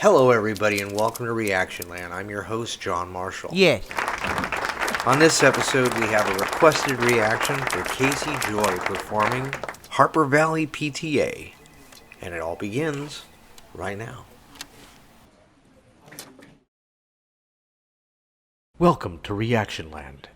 Hello, everybody, and welcome to Reaction Land. I'm your host, John Marshall. Yes. On this episode, we have a requested reaction for Casi Joy performing Harper Valley P.T.A. And it all begins right now. Welcome to Reaction Land.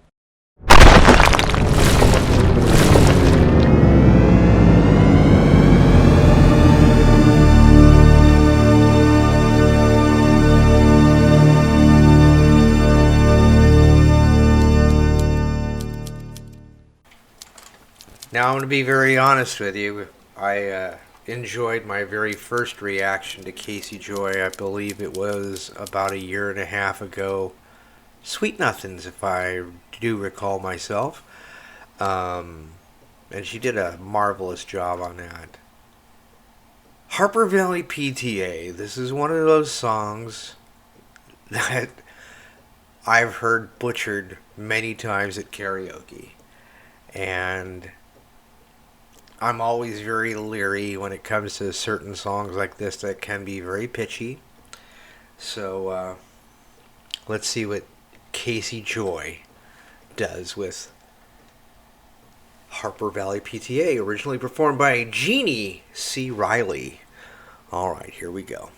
Now, I'm going to be very honest with you. I enjoyed my very first reaction to Casi Joy. I believe it was about a year and a half ago. Sweet Nothings, if I do recall myself. And she did a marvelous job on that. Harper Valley P.T.A. This is one of those songs that I've heard butchered many times at karaoke. And I'm always very leery when it comes to certain songs like this that can be very pitchy. So let's see what Casi Joy does with Harper Valley P.T.A., originally performed by Jeannie C. Riley. All right, here we go.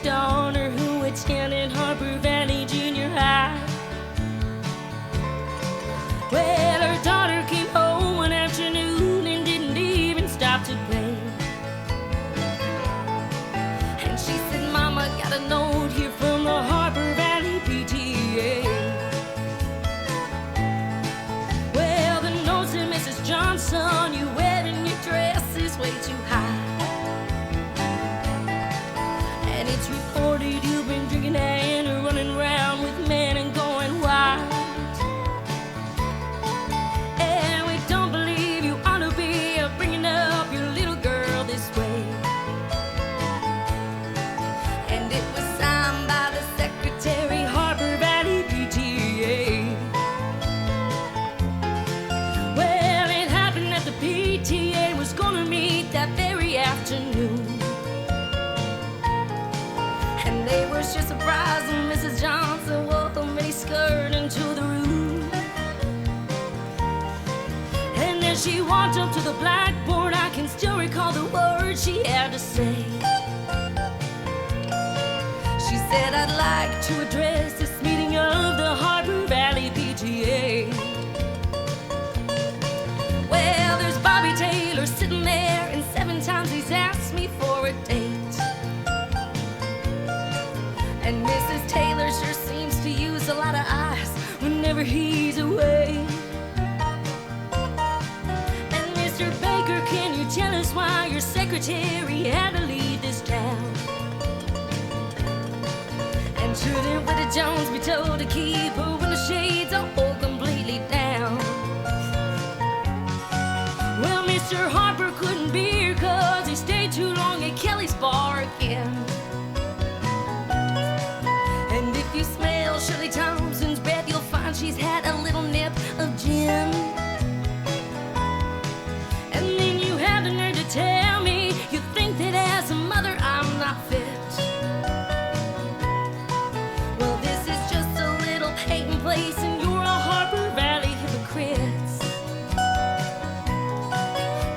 Daughter who attended Harper Valley Junior High. Well, her daughter came home one afternoon and didn't even stop to play. And she said, Mama, got a note here from the Harper Valley P.T.A. Well, the note said, Mrs. Johnson, you wearing your dress is way too high. And it's reported you've been drinking and running around with men and going wild. And we don't believe you ought to be bringing up your little girl this way. And it was signed by the secretary, Harper Valley P.T.A. Well, it happened that the P.T.A. was gonna meet that very afternoon. They were sure surprised when Mrs. Johnson wore the mini skirt into the room. And as she walked up to the blackboard, I can still recall the words she had to say. She said, I'd like to address this meeting of the Harper Valley P.T.A. Well, there's Bobby Taylor sitting there, and 7 times he's asked me for a date. And Mrs. Taylor sure seems to use a lot of ice whenever he's away. And Mr. Baker, can you tell us why your secretary had to leave this town? And shouldn't Widow Jones be told to keep her window shades all completely down? Well, Mr. Harper couldn't be here 'cause he stayed too long at Kelly's bar again. If you smell Shirley Thompson's breath, you'll find she's had a little nip of gin. And then you have the nerve to tell me you think that as a mother I'm not fit. Well, this is just a little hating place, and you're a Harper Valley hypocrite.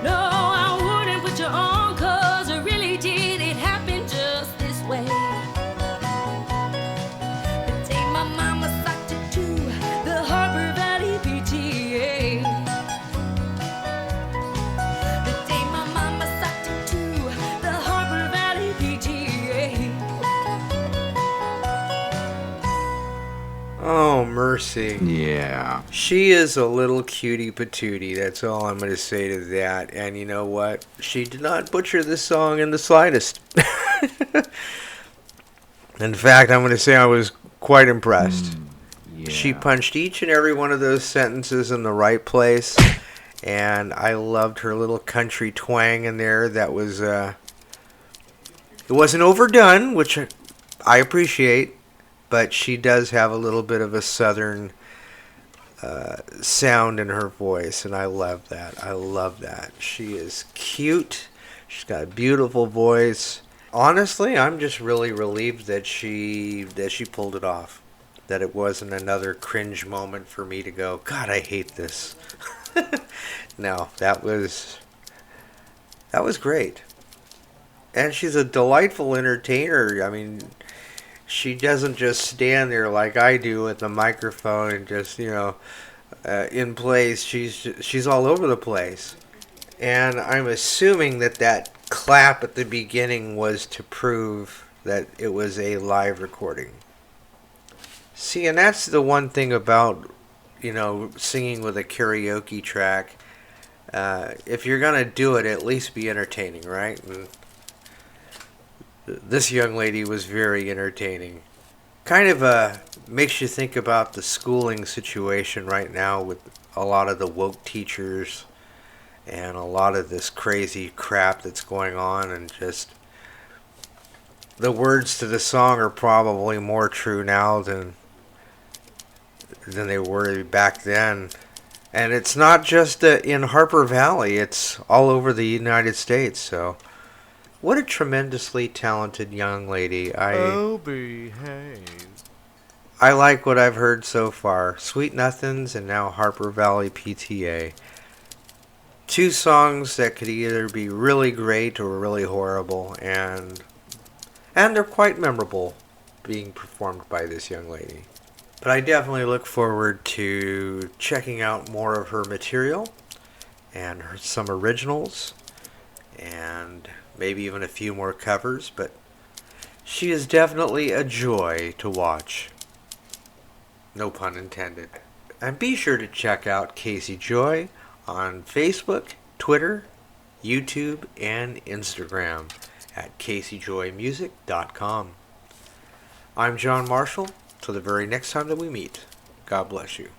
No, I wouldn't put you on, 'cause I really did. It happened just this way. My mama socked it to the Harper Valley P.T.A. The day my mama socked it to the Harper Valley P.T.A. Oh, mercy. Yeah. She is a little cutie patootie. That's all I'm going to say to that. And you know what? She did not butcher this song in the slightest. In fact, I'm going to say I was quite impressed. She Yeah. punched each and every one of those sentences in the right place, and I loved her little country twang in there. That was it wasn't overdone, which I appreciate, but she does have a little bit of a southern sound in her voice, and I love that. I love that. She is cute. She's got a beautiful voice. Honestly, I'm just really relieved that she pulled it off. That it wasn't another cringe moment for me to go, God, I hate this. No, that was great. And she's a delightful entertainer. I mean, she doesn't just stand there like I do at the microphone and just, in place. She's all over the place. And I'm assuming that clap at the beginning was to prove that it was a live recording. See, and that's the one thing about, singing with a karaoke track. If you're going to do it, at least be entertaining, right? And this young lady was very entertaining. Kind of makes you think about the schooling situation right now with a lot of the woke teachers and a lot of this crazy crap that's going on, and just the words to the song are probably more true now than they were back then. And it's not just in Harper Valley, it's all over the United States. So, what a tremendously talented young lady. Oh, behave. I like what I've heard so far. Sweet Nothings and now Harper Valley P.T.A. Two songs that could either be really great or really horrible, and they're quite memorable being performed by this young lady. But I definitely look forward to checking out more of her material and some originals and maybe even a few more covers, but she is definitely a joy to watch. No pun intended. And be sure to check out Casi Joy on Facebook, Twitter, YouTube, and Instagram at CasiJoyMusic.com. I'm John Marshall. Till the very next time that we meet, God bless you.